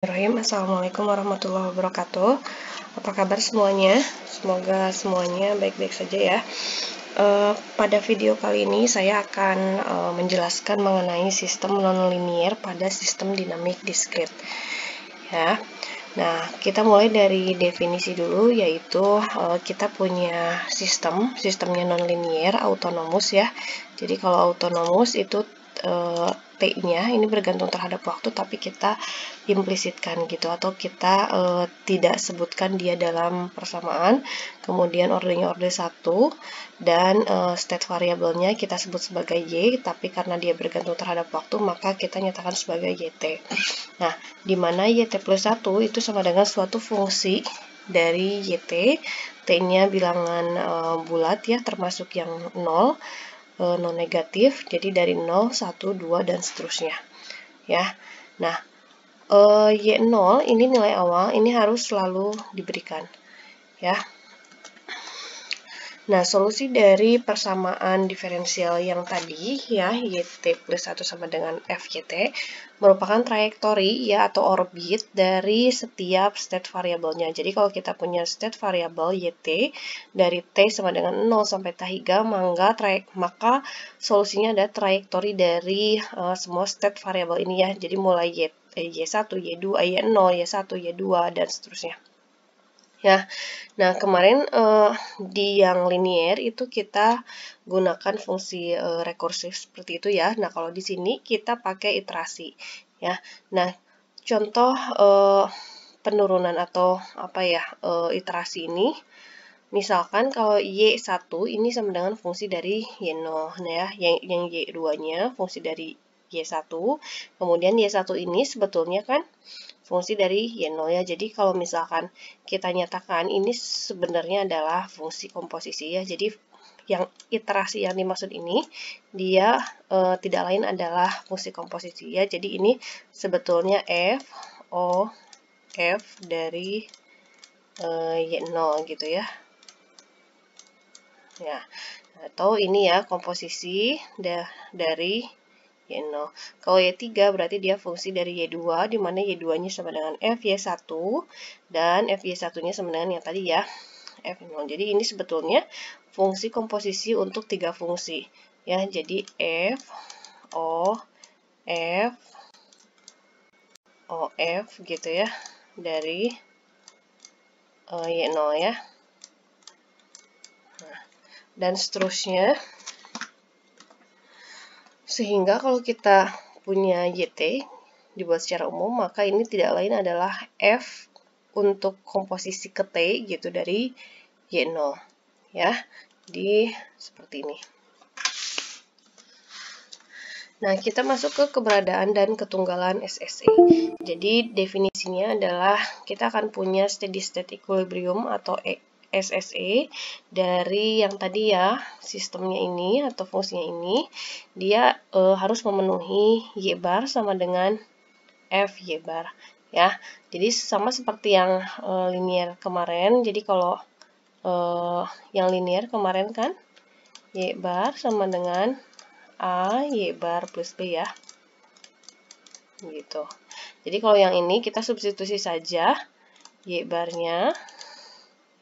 Assalamualaikum warahmatullahi wabarakatuh. Apa kabar semuanya? Semoga semuanya baik-baik saja ya. Pada video kali ini saya akan menjelaskan mengenai sistem nonlinier pada sistem dinamik diskrit. Ya. Nah, kita mulai dari definisi dulu, yaitu kita punya sistemnya nonlinier, autonomous ya. Jadi kalau autonomous itu T-nya ini bergantung terhadap waktu, tapi kita implisitkan gitu, atau kita tidak sebutkan dia dalam persamaan. Kemudian ordernya order 1, dan state variabelnya kita sebut sebagai Y, tapi karena dia bergantung terhadap waktu, maka kita nyatakan sebagai YT. Nah, di mana YT plus 1 itu sama dengan suatu fungsi dari YT, T-nya bilangan bulat ya, termasuk yang 0, non negatif, jadi dari 0, 1, 2, dan seterusnya. Ya. Nah, Y0 ini nilai awal, ini harus selalu diberikan. Ya. Nah, solusi dari persamaan diferensial yang tadi ya, YT plus 1 sama dengan FYT merupakan trajektori ya atau orbit dari setiap state variabelnya. Jadi kalau kita punya state variabel YT dari T sama dengan 0 sampai T3, maka solusinya ada trajektori dari semua state variabel ini ya. Jadi mulai Y1, Y2, Y0, Y1, Y2, dan seterusnya. Ya, nah kemarin di yang linier itu kita gunakan fungsi rekursif seperti itu ya. Nah kalau di sini kita pakai iterasi ya. Nah contoh penurunan atau apa ya iterasi ini, misalkan kalau Y1 ini sama dengan fungsi dari Y0, nah ya, yang Y2-nya fungsi dari Y1, kemudian Y1 ini sebetulnya kan fungsi dari Y0 ya. Jadi kalau misalkan kita nyatakan ini sebenarnya adalah fungsi komposisi ya. Jadi yang iterasi yang dimaksud ini dia tidak lain adalah fungsi komposisi ya. Jadi ini sebetulnya F dari Y0 gitu ya. Ya, atau ini ya komposisi dari Y0. Kalau Y3 berarti dia fungsi dari Y2, di mana Y2-nya sama dengan FY1, dan FY1-nya sama dengan yang tadi ya, F0. Jadi ini sebetulnya fungsi komposisi untuk 3 fungsi. Ya, jadi F, O, F, O, F gitu ya, dari Y0 ya. Nah, dan seterusnya. Sehingga kalau kita punya YT dibuat secara umum, maka ini tidak lain adalah F untuk komposisi ke T gitu dari Y0 ya, di seperti ini. Nah, kita masuk ke keberadaan dan ketunggalan SSE. Jadi definisinya adalah kita akan punya steady state equilibrium atau SSE dari yang tadi ya, sistemnya ini atau fungsinya ini, dia harus memenuhi Y bar sama dengan F Y bar ya. Jadi sama seperti yang linier kemarin. Jadi kalau yang linier kemarin kan Y bar sama dengan A Y bar plus B ya. Gitu. Jadi kalau yang ini kita substitusi saja Y barnya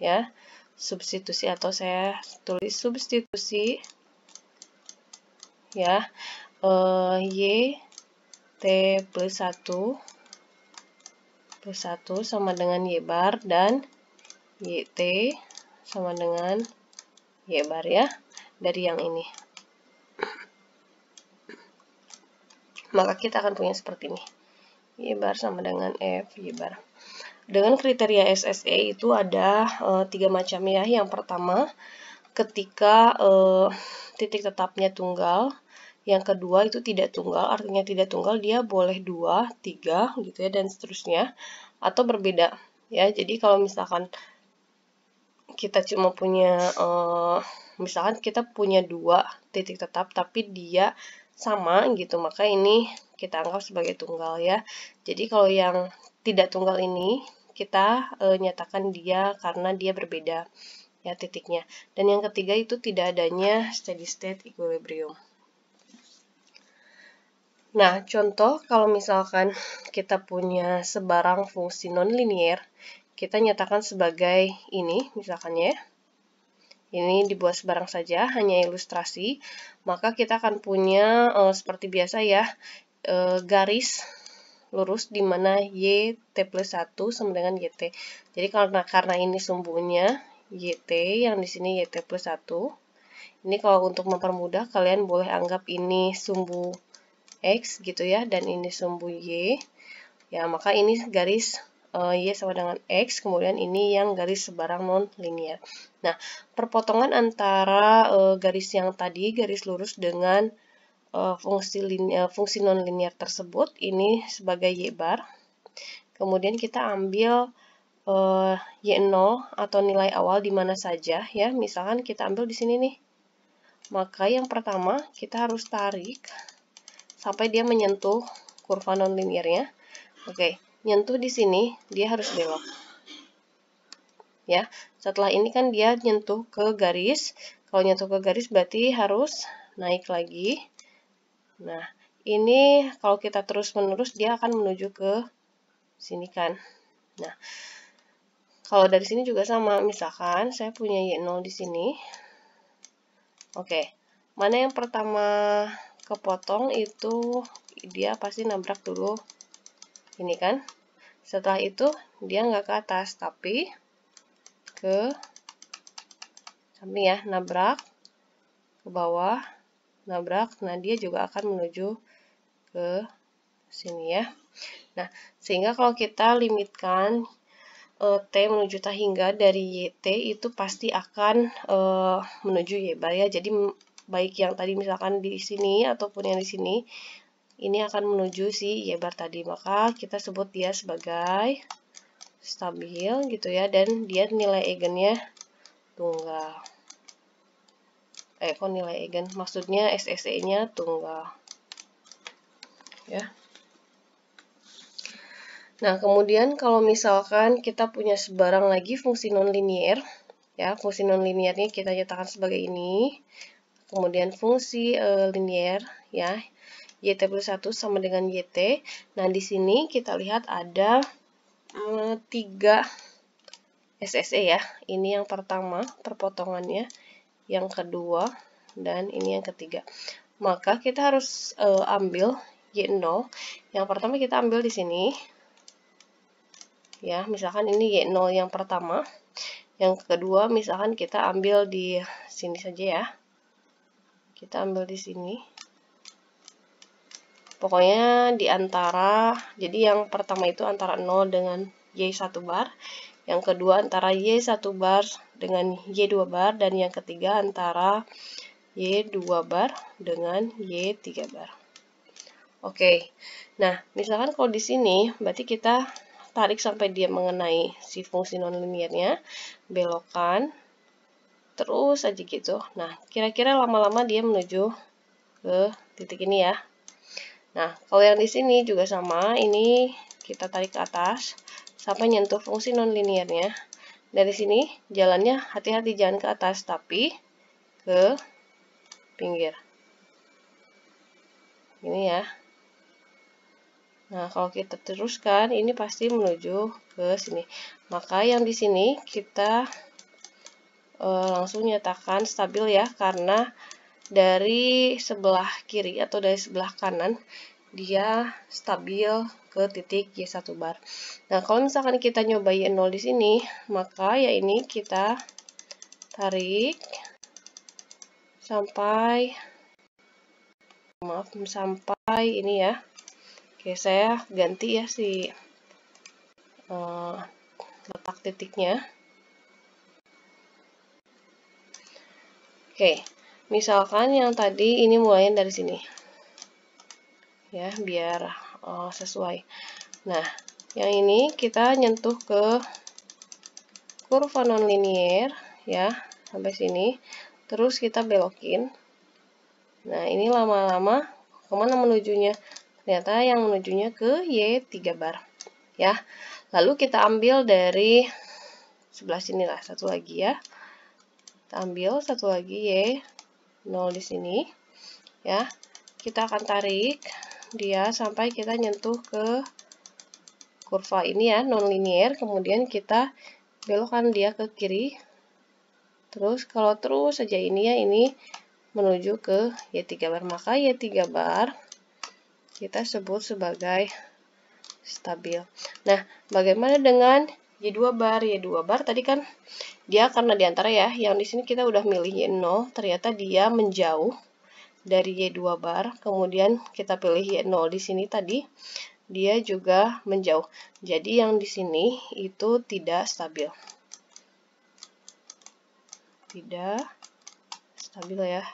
ya. Substitusi atau saya tulis substitusi ya. Y T plus 1 sama dengan Y bar, dan YT sama dengan Y bar ya, dari yang ini. Maka kita akan punya seperti ini. Y bar sama dengan F Y bar. Dengan kriteria SSE itu ada 3 macam ya. Yang pertama, ketika titik tetapnya tunggal. Yang kedua itu tidak tunggal, artinya tidak tunggal dia boleh 2, 3 gitu ya, dan seterusnya. Atau berbeda ya. Jadi kalau misalkan kita cuma punya misalkan kita punya 2 titik tetap tapi dia sama gitu, maka ini kita anggap sebagai tunggal ya. Jadi kalau yang tidak tunggal ini kita nyatakan dia karena dia berbeda ya titiknya. Dan yang ketiga itu tidak adanya steady state equilibrium. Nah, contoh kalau misalkan kita punya sebarang fungsi nonlinier, kita nyatakan sebagai ini, misalkan ya. Ini dibuat sebarang saja, hanya ilustrasi. Maka kita akan punya seperti biasa ya, garis lurus di mana YT plus 1 sama dengan YT. Jadi karena ini sumbunya YT, yang di sini YT plus 1. Ini kalau untuk mempermudah, kalian boleh anggap ini sumbu X gitu ya, dan ini sumbu Y. Ya, maka ini garis Y sama dengan X, kemudian ini yang garis sebarang non-linear. Nah, perpotongan antara garis yang tadi, garis lurus dengan fungsi non-linear tersebut, ini sebagai Y bar. Kemudian kita ambil Y0 atau nilai awal di mana saja ya. Misalkan kita ambil di sini nih. Maka yang pertama kita harus tarik sampai dia menyentuh kurva non-linearnya. Oke, nyentuh di sini dia harus belok. Ya, setelah ini kan dia nyentuh ke garis. Kalau nyentuh ke garis berarti harus naik lagi. Nah, ini kalau kita terus-menerus dia akan menuju ke sini kan. Nah, kalau dari sini juga sama. Misalkan saya punya Y0 di sini. Oke, mana yang pertama kepotong itu dia pasti nabrak dulu ini kan. Setelah itu dia nggak ke atas tapi ke samping ya, nabrak ke bawah, nabrak. Nah, dia juga akan menuju ke sini ya. Nah, sehingga kalau kita limitkan T menuju T hingga dari YT itu pasti akan menuju Y bar ya. Jadi baik yang tadi misalkan di sini ataupun yang di sini, ini akan menuju si Y bar tadi. Maka kita sebut dia sebagai stabil gitu ya, dan dia nilai eigennya tunggal. Kok nilai eigen? Maksudnya SSE-nya tunggal. Ya. Nah, kemudian kalau misalkan kita punya sebarang lagi fungsi nonlinier, ya, fungsi nonliniarnya kita nyatakan sebagai ini. Kemudian fungsi linier, ya, YT plus 1 sama dengan YT. Nah, di sini kita lihat ada 3 SSE ya. Ini yang pertama, perpotongannya. Yang kedua, dan ini yang ketiga. Maka kita harus ambil Y0. Yang pertama kita ambil di sini. Ya, misalkan ini Y0 yang pertama. Yang kedua, misalkan kita ambil di sini saja ya. Kita ambil di sini. Pokoknya di antara, jadi yang pertama itu antara 0 dengan Y1 bar. Yang kedua antara Y1 bar dengan Y2 bar. Dan yang ketiga antara Y2 bar dengan Y3 bar. Oke, nah misalkan kalau di sini berarti kita tarik sampai dia mengenai si fungsi nonliniarnya, belokkan, terus aja gitu. Nah, kira-kira lama-lama dia menuju ke titik ini ya. Nah, kalau yang di sini juga sama, ini kita tarik ke atas sampai nyentuh fungsi nonliniarnya. Dari sini jalannya hati-hati jangan ke atas, tapi ke pinggir. Ini ya. Nah, kalau kita teruskan, ini pasti menuju ke sini. Maka yang di sini kita langsung nyatakan stabil ya, karena dari sebelah kiri atau dari sebelah kanan, dia stabil ke titik Y1 bar. Nah, kalau misalkan kita nyoba Y0 di sini, maka ya ini kita tarik sampai, maaf, sampai ini ya. Oke, saya ganti ya si letak titiknya. Oke, misalkan yang tadi ini mulainya dari sini. Ya, biar sesuai. Nah, yang ini kita nyentuh ke kurva nonlinier ya, sampai sini. Terus kita belokin. Nah, ini lama-lama kemana menujunya? Ternyata yang menujunya ke Y3 bar. Ya, lalu kita ambil dari sebelah sini lah, satu lagi ya. Kita ambil satu lagi Y0 di sini. Ya, kita akan tarik dia sampai kita nyentuh ke kurva ini ya, non-linear, kemudian kita belokkan dia ke kiri. Terus kalau terus saja ini ya, ini menuju ke Y3 bar, maka Y3 bar kita sebut sebagai stabil. Nah, bagaimana dengan Y2 bar? Y2 bar tadi kan dia karena diantara ya, yang di sini kita udah milih Y0, ternyata dia menjauh dari Y2 bar, kemudian kita pilih Y0 di sini tadi, dia juga menjauh. Jadi yang di sini itu tidak stabil. Tidak stabil ya.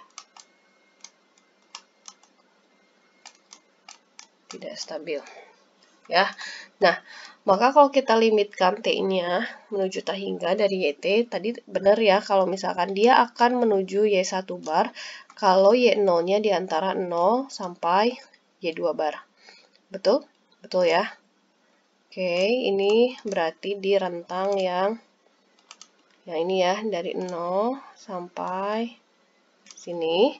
Tidak stabil. Ya. Nah, maka kalau kita limitkan T-nya menuju tahingga dari YT, tadi benar ya kalau misalkan dia akan menuju Y1 bar kalau Y0-nya di antara 0 sampai Y2 bar. Betul? Betul ya? Oke, ini berarti di rentang yang ini ya, dari 0 sampai sini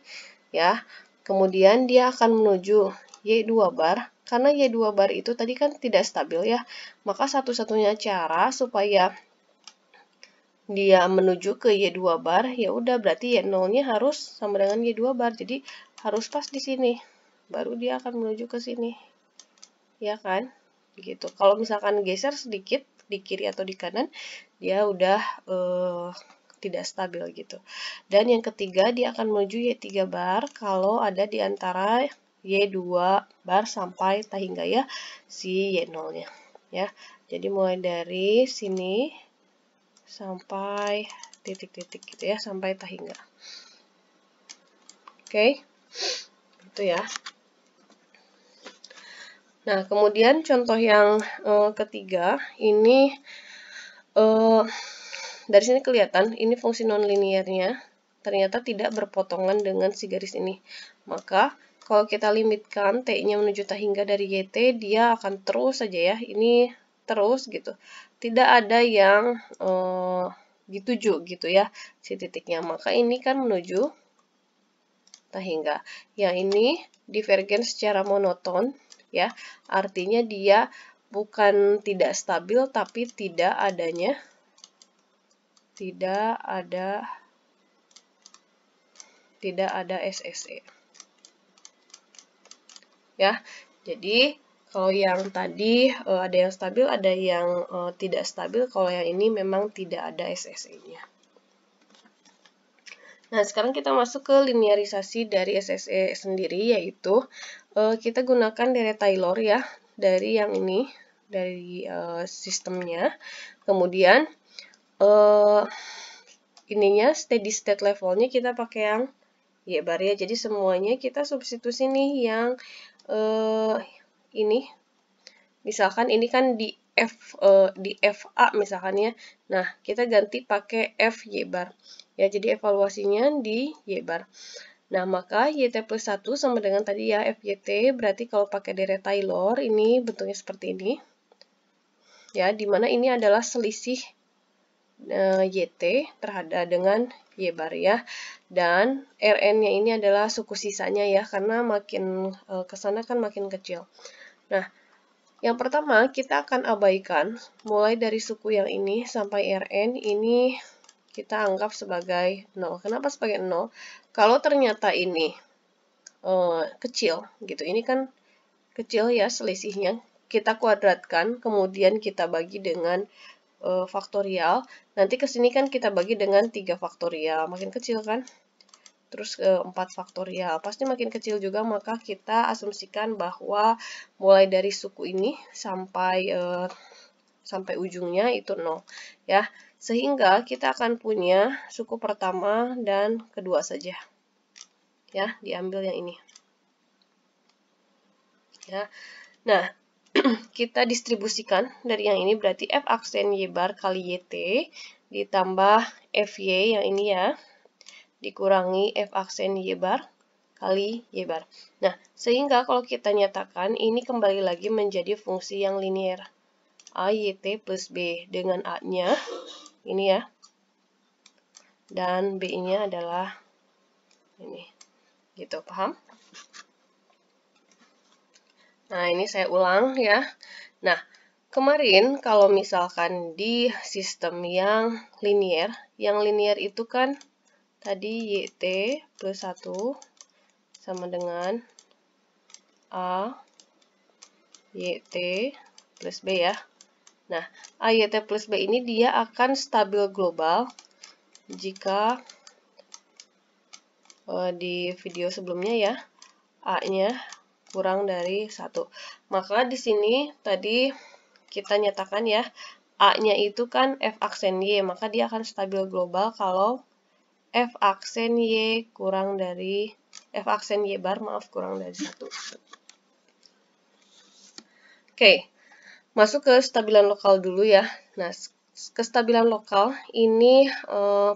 ya. Kemudian dia akan menuju Y2 bar. Karena Y2 bar itu tadi kan tidak stabil ya, maka satu-satunya cara supaya dia menuju ke Y2 bar, ya udah berarti Y0-nya harus sama dengan Y2 bar. Jadi harus pas di sini. Baru dia akan menuju ke sini. Ya kan? Gitu. Kalau misalkan geser sedikit di kiri atau di kanan, dia udah tidak stabil gitu. Dan yang ketiga, dia akan menuju Y3 bar kalau ada di antara Y2 bar sampai tahingga ya, si Y0-nya. Ya. Jadi mulai dari sini sampai titik-titik gitu ya, sampai tahingga. Oke. Itu ya. Nah, kemudian contoh yang ketiga, ini dari sini kelihatan, ini fungsi non-linearnya ternyata tidak berpotongan dengan si garis ini. Maka, kalau kita limitkan T-nya menuju tahingga dari YT, dia akan terus saja ya, ini terus gitu. Tidak ada yang dituju gitu ya, si titiknya. Maka ini kan menuju tahingga. Yang ini divergen secara monoton, ya, artinya dia bukan tidak stabil, tapi tidak ada SSE. Ya, jadi kalau yang tadi ada yang stabil, ada yang tidak stabil. Kalau yang ini memang tidak ada SSE-nya. Nah, sekarang kita masuk ke linearisasi dari SSE sendiri, yaitu kita gunakan deret Taylor ya, dari yang ini, dari sistemnya. Kemudian, ininya steady state levelnya kita pakai yang Y bar ya. Jadi semuanya kita substitusi nih yang ini. Misalkan ini kan di FA misalkan ya. Nah, kita ganti pakai FY bar. Ya, jadi evaluasinya di Y bar. Nah, maka YT plus 1 sama dengan tadi ya FYT, berarti kalau pakai deret Taylor, ini bentuknya seperti ini. Ya, dimana ini adalah selisih YT terhadap dengan Y bar ya. Dan Rn-nya ini adalah suku sisanya ya, karena makin kesana kan makin kecil. Nah, yang pertama kita akan abaikan mulai dari suku yang ini sampai Rn ini kita anggap sebagai 0. Kenapa sebagai 0? Kalau ternyata ini kecil gitu, ini kan kecil ya selisihnya, kita kuadratkan, kemudian kita bagi dengan faktorial. Nanti ke sini kan kita bagi dengan 3 faktorial, makin kecil kan? Terus 4 faktorial, pasti makin kecil juga, maka kita asumsikan bahwa mulai dari suku ini sampai ujungnya itu 0 ya. Sehingga kita akan punya suku pertama dan kedua saja. Ya, diambil yang ini. Ya. Nah, kita distribusikan dari yang ini, berarti F aksen Y bar kali YT ditambah FY yang ini ya, dikurangi F aksen Y bar kali Y bar. Nah, sehingga kalau kita nyatakan, ini kembali lagi menjadi fungsi yang linear. A YT plus B dengan A-nya, ini ya, dan B-nya adalah ini. Gitu, paham? Nah, ini saya ulang ya. Nah, kemarin kalau misalkan di sistem yang linear itu kan tadi YT plus 1 sama dengan A YT plus B ya. Nah, A YT plus B ini dia akan stabil global jika di video sebelumnya ya, A-nya kurang dari 1. Maka di sini tadi kita nyatakan ya, A-nya itu kan F aksen Y, maka dia akan stabil global kalau F aksen Y kurang dari, F aksen Y bar, maaf, kurang dari 1. Oke, masuk ke stabilan lokal dulu ya. Nah, kestabilan lokal ini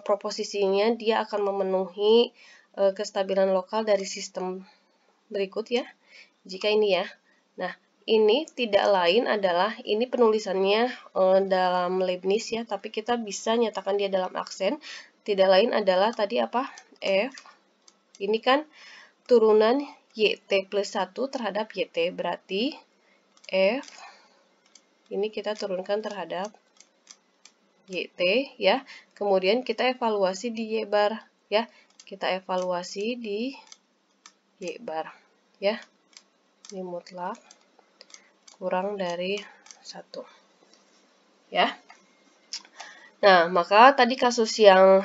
proposisinya dia akan memenuhi kestabilan lokal dari sistem berikut ya. Jika ini ya. Nah, ini tidak lain adalah, ini penulisannya dalam Leibniz ya, tapi kita bisa nyatakan dia dalam aksen. Tidak lain adalah tadi apa? F. Ini kan turunan YT plus 1 terhadap YT. Berarti F ini kita turunkan terhadap YT ya. Kemudian kita evaluasi di Y bar ya. Kita evaluasi di Y bar ya. Ini mutlak kurang dari 1 ya. Nah, maka tadi kasus yang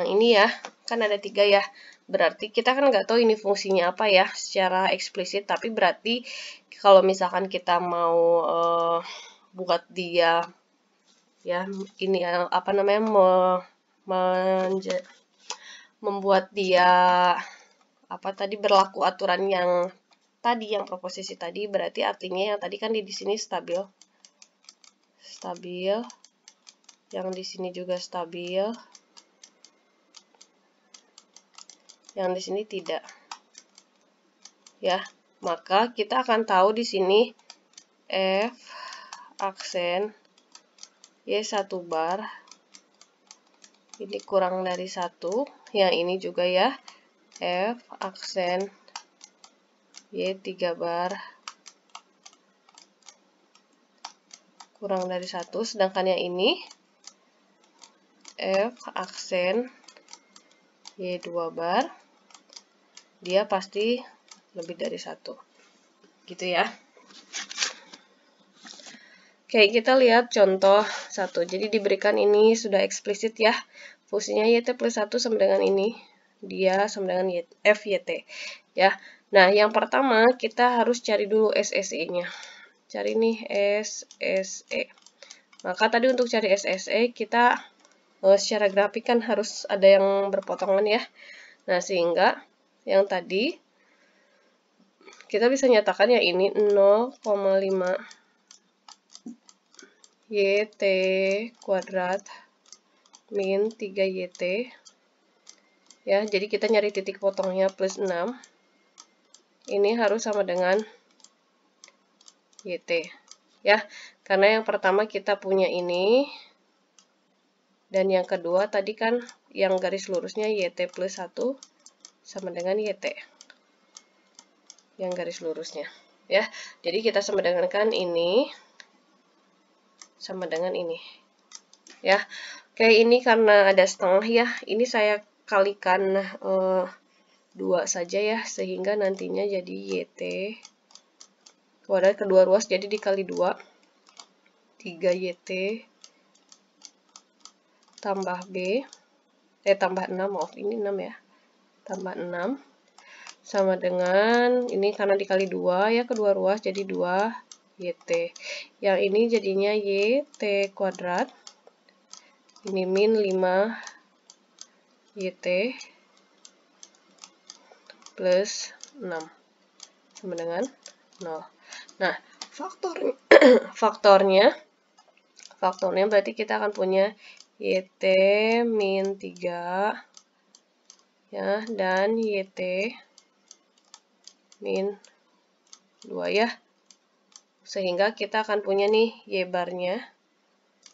ini ya, kan ada 3 ya. Berarti kita kan nggak tahu ini fungsinya apa ya secara eksplisit, tapi berarti kalau misalkan kita mau buat dia ya, ini apa namanya, membuat dia apa tadi berlaku aturan yang tadi, yang proposisi tadi, berarti artinya yang tadi kan di sini stabil, yang di sini juga stabil, yang di sini tidak ya. Maka kita akan tahu di sini F aksen Y1 bar ini kurang dari 1, yang ini juga ya, F aksen Y3 bar kurang dari 1, sedangkan yang ini F aksen Y2 bar dia pasti lebih dari 1 gitu ya. Oke, kita lihat contoh 1. Jadi diberikan ini sudah eksplisit ya. Fungsinya YT plus 1 sama dengan ini. Dia sama dengan FYT. Ya. Nah, yang pertama kita harus cari dulu SSE-nya. Cari nih SSE. Maka tadi untuk cari SSE kita secara grafik kan harus ada yang berpotongan ya. Nah, sehingga yang tadi kita bisa nyatakan ya ini 0,5 YT kuadrat min 3 YT ya. Jadi kita nyari titik potongnya plus 6. Ini harus sama dengan YT ya. Karena yang pertama kita punya ini, dan yang kedua tadi kan yang garis lurusnya YT plus 1 sama dengan YT. Yang garis lurusnya ya. Jadi kita sama dengankan ini sama dengan ini ya. Oke, ini karena ada setengah ya, ini saya kalikan 2 saja ya, sehingga nantinya jadi YT kuadrat kedua ruas, jadi dikali 2 3 YT tambah B tambah 6, maaf ini 6 ya, tambah 6 sama dengan ini karena dikali 2 ya kedua ruas, jadi 2 YT. Yang ini jadinya YT kuadrat. Ini min 5 YT plus 6 sama dengan 0. Nah, faktornya berarti kita akan punya YT min 3 ya, dan YT min 2 ya. Sehingga kita akan punya nih Y barnya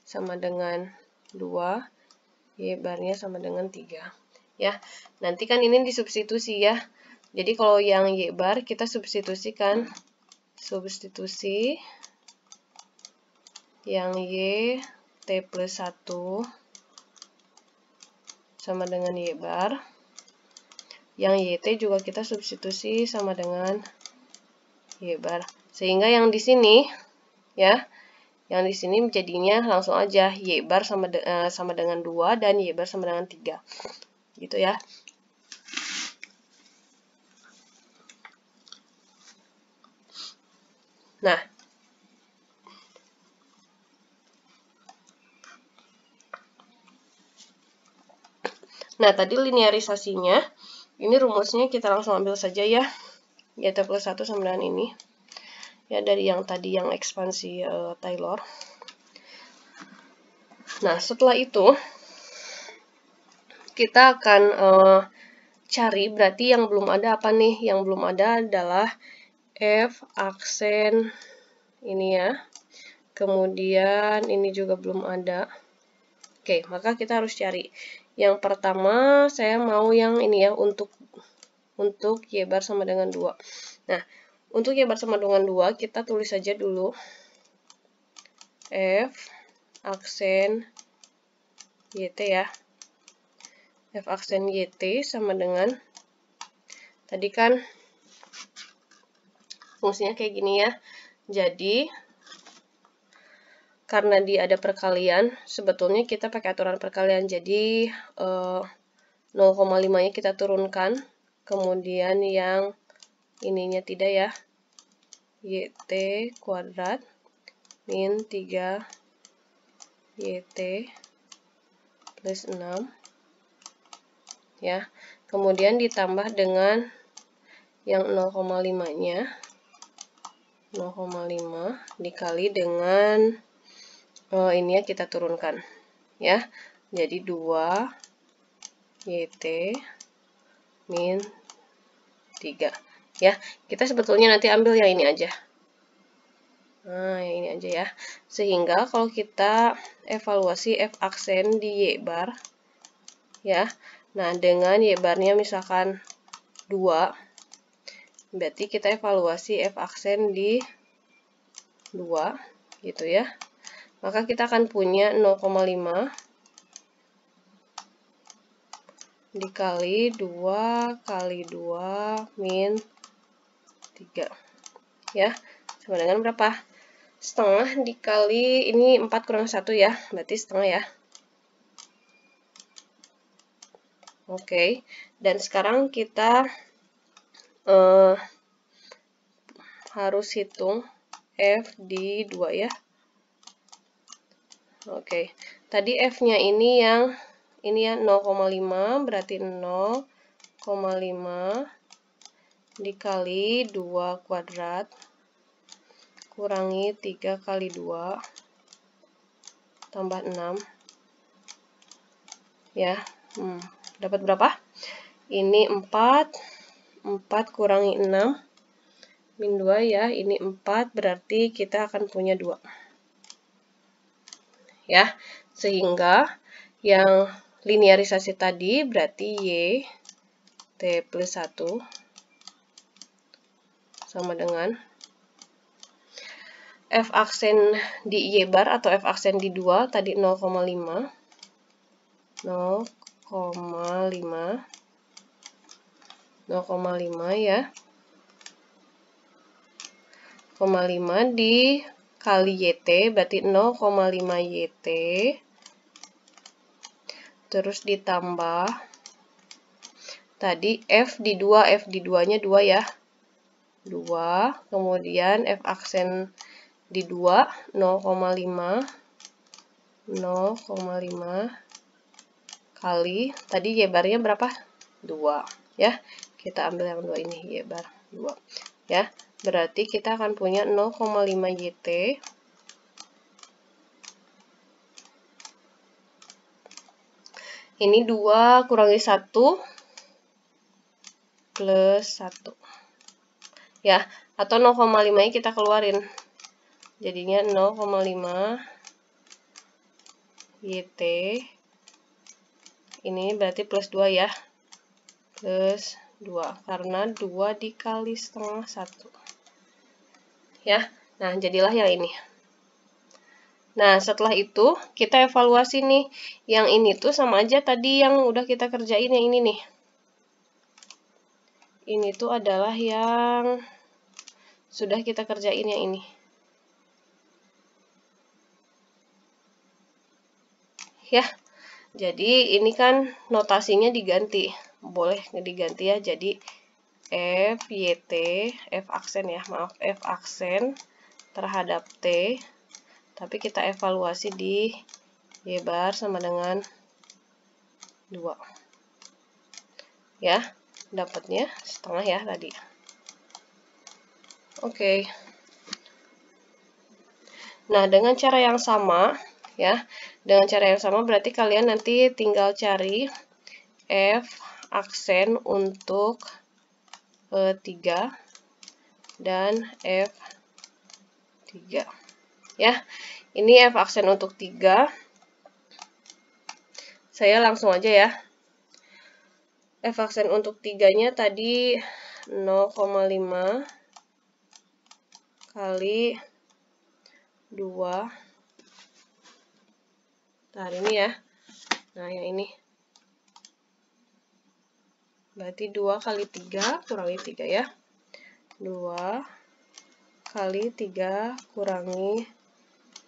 sama dengan 2, Y barnya sama dengan 3 ya. Nanti kan ini disubstitusi ya. Jadi kalau yang Y bar kita substitusikan. Substitusi yang Y T plus 1 sama dengan Y bar. Yang YT juga kita substitusi sama dengan Y bar. Sehingga yang di sini ya, yang di sini jadinya langsung aja Y bar sama dengan 2 dan Y bar sama dengan 3. Gitu ya. Nah, tadi linearisasinya, ini rumusnya kita langsung ambil saja ya. YT plus 1 sama dengan ini. Ya, dari yang tadi yang ekspansi Taylor. Nah, setelah itu, kita akan cari, berarti yang belum ada apa nih? Yang belum ada adalah F aksen ini ya. Kemudian ini juga belum ada. Oke, maka kita harus cari. Yang pertama, saya mau yang ini ya, untuk Y bar sama dengan 2. Nah, untuk Y bar sama dengan 2, kita tulis saja dulu F aksen YT ya. F aksen YT sama dengan, tadi kan fungsinya kayak gini ya. Jadi, karena dia ada perkalian, sebetulnya kita pakai aturan perkalian. Jadi, 0,5-nya kita turunkan. Kemudian yang ininya tidak ya. YT kuadrat min 3 YT plus 6. Ya. Kemudian ditambah dengan yang 0,5-nya. 0,5 dikali dengan ini ya, kita turunkan ya, jadi 2 YT min 3 ya. Kita sebetulnya nanti ambil yang ini aja, nah yang ini aja ya, sehingga kalau kita evaluasi F aksen di Y bar ya, nah dengan Y barnya misalkan 2, berarti kita evaluasi F aksen di 2 gitu ya. Maka kita akan punya 0,5 dikali 2 kali 2 min 3. Ya, sama dengan berapa? Setengah dikali, ini 4 kurang 1 ya, berarti setengah ya. Oke, dan sekarang kita harus hitung F di 2 ya. Oke, tadi F-nya ini yang ini ya 0,5, berarti 0,5 dikali 2 kuadrat kurangi 3 kali 2 tambah 6 ya. Dapat berapa? Ini 4 kurangi 6 min 2 ya, ini 4, berarti kita akan punya 2 ya, sehingga yang linearisasi tadi berarti Y T plus 1 sama dengan F aksen di Y bar atau F aksen di 2 tadi 0,5 ya, 0,5 dikali YT berarti 0,5 YT, terus ditambah tadi F di 2 nya 2 ya, 2, kemudian F aksen di 2 0,5 kali tadi Y barnya berapa? 2 ya, kita ambil yang 2 ini, Y bar 2 ya, berarti kita akan punya 0,5 YT ini 2 kurangi 1 plus 1 ya, atau 0,5 nya kita keluarin, jadinya 0,5 YT ini berarti plus 2 ya, plus 2, karena 2 dikali setengah 1. Ya, nah jadilah yang ini. Nah, setelah itu kita evaluasi nih. Yang ini tuh sama aja tadi yang udah kita kerjain yang ini nih. Ini tuh adalah yang sudah kita kerjain yang ini. Ya, jadi ini kan notasinya diganti. Boleh diganti ya, jadi F, YT, F aksen ya, maaf, F aksen terhadap T. Tapi kita evaluasi di Y bar sama dengan 2. Ya, dapatnya setengah ya tadi. Oke. Nah, dengan cara yang sama, ya, dengan cara yang sama berarti kalian nanti tinggal cari F aksen untuk 3 dan F3. Ya, ini F aksen untuk 3. Saya langsung aja ya. F aksen untuk 3-nya tadi 0,5 kali 2. Nah, ini ya. Nah, yang ini. Berarti 2 kali 3 kurangi 3 ya. 2 kali 3 kurangi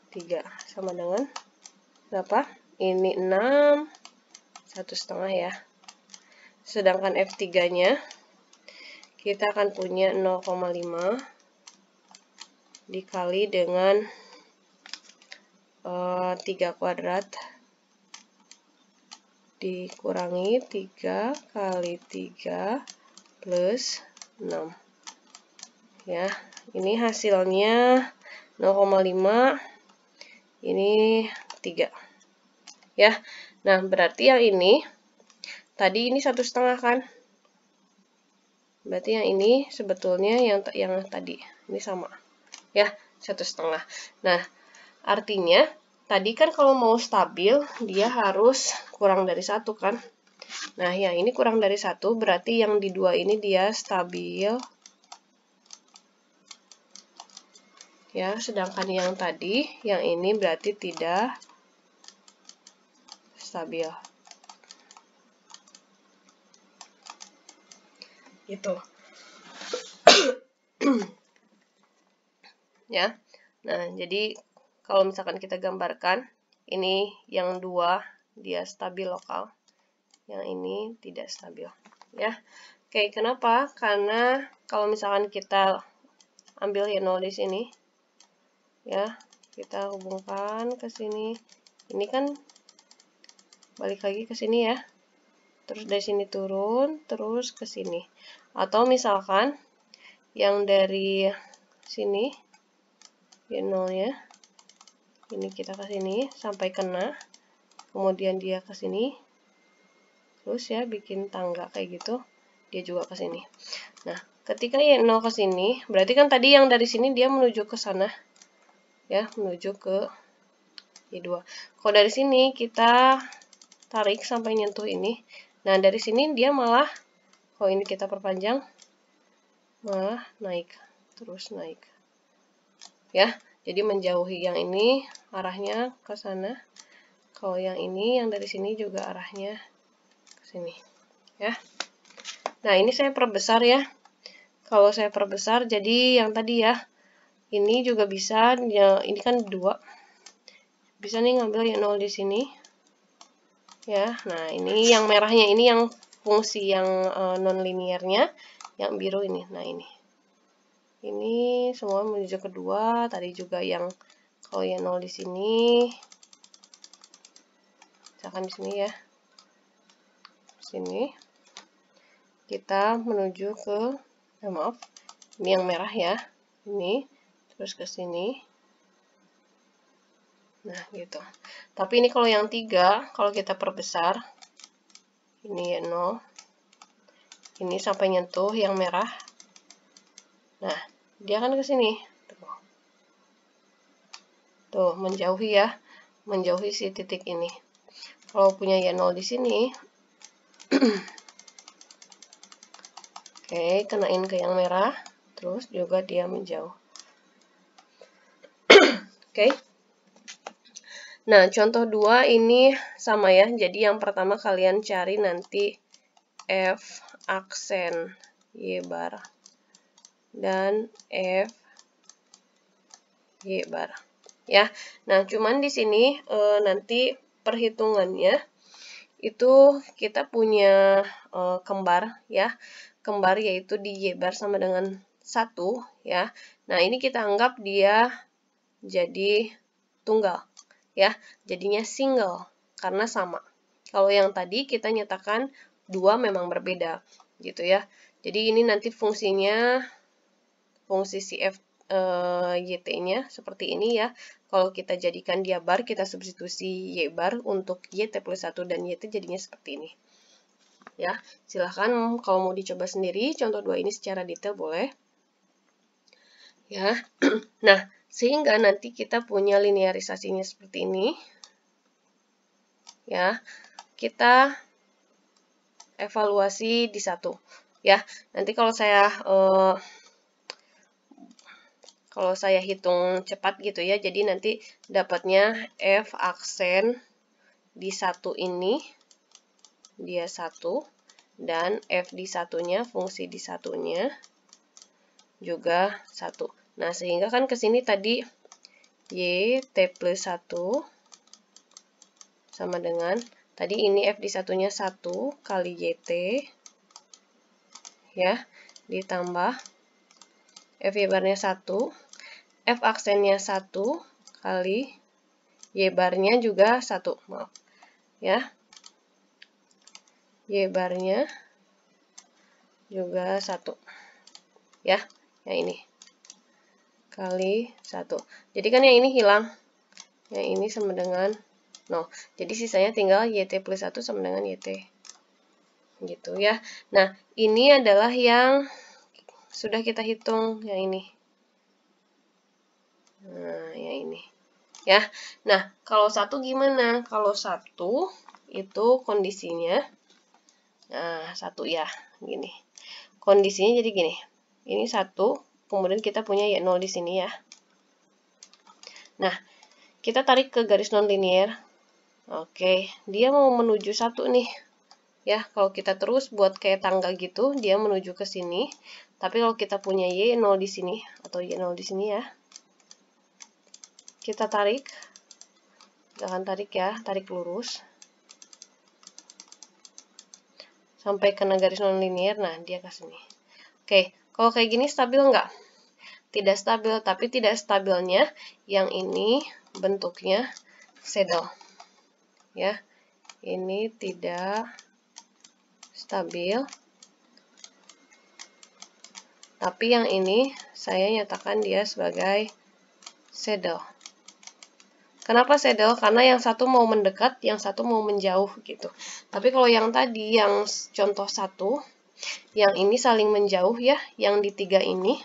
3. Sama dengan berapa? Ini 6. 1,5 ya. Sedangkan F3-nya kita akan punya 0,5 dikali dengan 3 kuadrat dikurangi 3 kali 3 plus 6. Ya, ini hasilnya 0,5, ini 3. Ya, nah berarti yang ini, tadi ini 1,5 kan? Berarti yang ini sebetulnya yang tadi, ini sama. Ya, 1,5. Nah, artinya tadi kan kalau mau stabil dia harus kurang dari 1 kan. Nah, yang ini kurang dari 1 berarti yang di 2 ini dia stabil. Ya, sedangkan yang tadi yang ini berarti tidak stabil. Gitu. Ya. Nah, jadi kalau misalkan kita gambarkan, ini yang 2 dia stabil lokal, yang ini tidak stabil. Ya, oke, kenapa? Karena kalau misalkan kita ambil Y0 di sini, ya, kita hubungkan ke sini, ini kan balik lagi ke sini ya, terus dari sini turun, terus ke sini. Atau misalkan yang dari sini, Y0-nya, ini kita ke sini sampai kena, kemudian dia ke sini, terus ya bikin tangga kayak gitu, dia juga ke sini. Nah, ketika Y0 ke sini, berarti kan tadi yang dari sini dia menuju ke sana, ya, menuju ke Y2. Kalau dari sini kita tarik sampai nyentuh ini, nah dari sini dia malah, kalau ini kita perpanjang, malah naik, terus naik. Ya, jadi menjauhi yang ini arahnya ke sana. Kalau yang ini yang dari sini juga arahnya ke sini. Ya. Nah, ini saya perbesar ya. Kalau saya perbesar jadi yang tadi ya. Ini juga bisa ya, ini kan 2. Bisa nih ngambil yang 0 di sini. Ya. Nah, ini yang merahnya ini yang fungsi yang non linearnya, yang biru ini. Nah, ini. Ini semua menuju ke 2, tadi juga yang kalau yang 0 di sini, misalkan di sini ya, sini, kita menuju ke, maaf, ini yang merah ya, ini, terus ke sini, nah gitu. Tapi ini kalau yang 3, kalau kita perbesar, ini ya 0, ini sampai nyentuh yang merah, nah dia akan ke sini, tuh menjauhi ya, menjauhi si titik ini. Kalau punya Y0 di sini, Oke, kenain ke yang merah, terus juga dia menjauh. Oke. Nah, contoh 2 ini sama ya. Jadi yang pertama kalian cari nanti F aksen Y bar dan F Y bar. Ya. Nah, cuman di sini nanti perhitungannya itu kita punya kembar ya. Kembar yaitu di Y bar sama dengan 1 ya. Nah, ini kita anggap dia jadi tunggal ya. Jadinya single karena sama. Kalau yang tadi kita nyatakan 2 memang berbeda gitu ya. Jadi ini nanti fungsinya fungsi si F YT-nya seperti ini ya. Kalau kita jadikan dia bar, kita substitusi Y bar untuk YT plus 1 dan YT jadinya seperti ini. Ya, silahkan kalau mau dicoba sendiri, contoh 2 ini secara detail boleh. Ya, nah, sehingga nanti kita punya linearisasinya seperti ini. Ya, kita evaluasi di 1. Ya, nanti kalau saya hitung cepat gitu ya, jadi nanti dapatnya F aksen di 1 ini, dia 1, dan F di satunya, fungsi di satunya, juga 1. Nah, sehingga kan ke sini tadi Y T plus 1 sama dengan, tadi ini F di satunya 1 kali YT, ya, ditambah F Y barnya 1, F aksennya 1 kali Y barnya juga 1, maaf. Ya. Y barnya juga 1. Ya, yang ini. Kali 1. Jadi kan yang ini hilang. Yang ini sama dengan 0. Jadi sisanya tinggal YT plus 1 sama dengan YT. Gitu ya. Nah, ini adalah yang sudah kita hitung, yang ini. Nah, yang ini. Ya. Nah, kalau 1 gimana? Kalau 1 itu kondisinya, nah, 1 ya, gini. Kondisinya jadi gini. Ini 1, kemudian kita punya Y0 di sini ya. Nah, kita tarik ke garis non-linear. Oke, dia mau menuju 1 nih. Ya, kalau kita terus buat kayak tangga gitu, dia menuju ke sini. Tapi kalau kita punya Y0 di sini, atau Y0 di sini ya, kita tarik. Jangan tarik ya, tarik lurus. Sampai kena garis non-linear, nah dia ke sini. Oke, kalau kayak gini stabil nggak? Tidak stabil, tapi tidak stabilnya yang ini bentuknya saddle. Ya, ini tidak stabil. Tapi yang ini saya nyatakan dia sebagai saddle. Kenapa saddle? Karena yang satu mau mendekat, yang satu mau menjauh gitu. Tapi kalau yang tadi, yang contoh 1, yang ini saling menjauh ya, yang di 3 ini.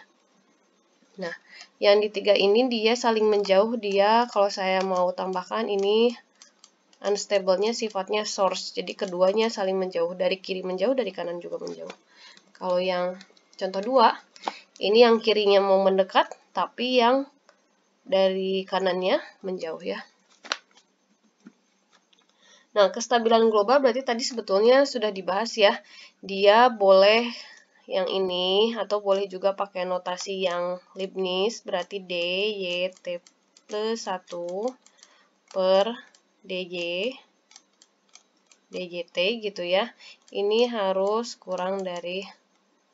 Nah, yang di 3 ini dia saling menjauh, dia kalau saya mau tambahkan ini unstable-nya sifatnya source. Jadi keduanya saling menjauh, dari kiri menjauh, dari kanan juga menjauh. Kalau yang contoh 2, ini yang kirinya mau mendekat, tapi yang dari kanannya menjauh ya. Nah, kestabilan global berarti tadi sebetulnya sudah dibahas ya. Dia boleh yang ini, atau boleh juga pakai notasi yang Leibniz, berarti D, Y, T plus 1 per DJ, DJT gitu ya. Ini harus kurang dari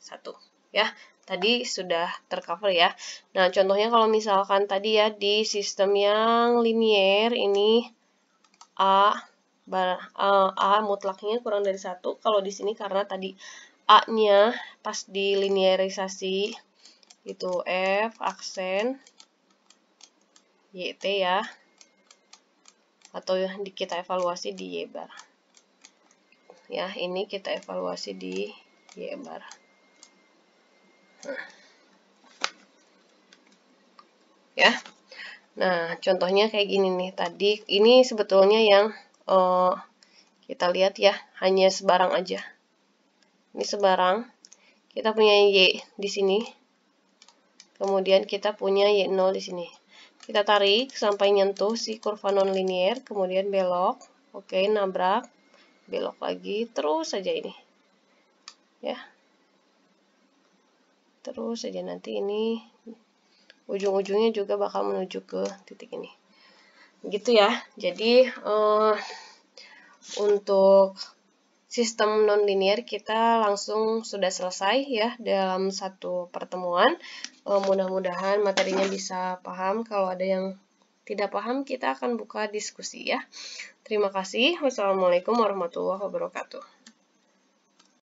1 ya. Tadi sudah tercover ya. Nah, contohnya kalau misalkan tadi ya di sistem yang linear ini A mutlaknya kurang dari 1. Kalau di sini karena tadi A-nya pas di linearisasi itu F aksen YT ya. Atau kita evaluasi di Y bar. Ya, ini kita evaluasi di Y bar. Ya. Nah, contohnya kayak gini nih. Tadi ini sebetulnya yang kita lihat ya, hanya sebarang aja. Ini sebarang. kita punya Y di sini. Kemudian kita punya Y0 di sini. Kita tarik sampai nyentuh si kurva non-linear, kemudian belok. Oke, nabrak. Belok lagi, terus saja ini. Ya. Terus saja nanti ini ujung-ujungnya juga bakal menuju ke titik ini. Gitu ya. Jadi untuk sistem non-linear kita langsung sudah selesai ya dalam satu pertemuan. Mudah-mudahan materinya bisa paham. Kalau ada yang tidak paham, kita akan buka diskusi ya. Terima kasih. Wassalamualaikum warahmatullahi wabarakatuh.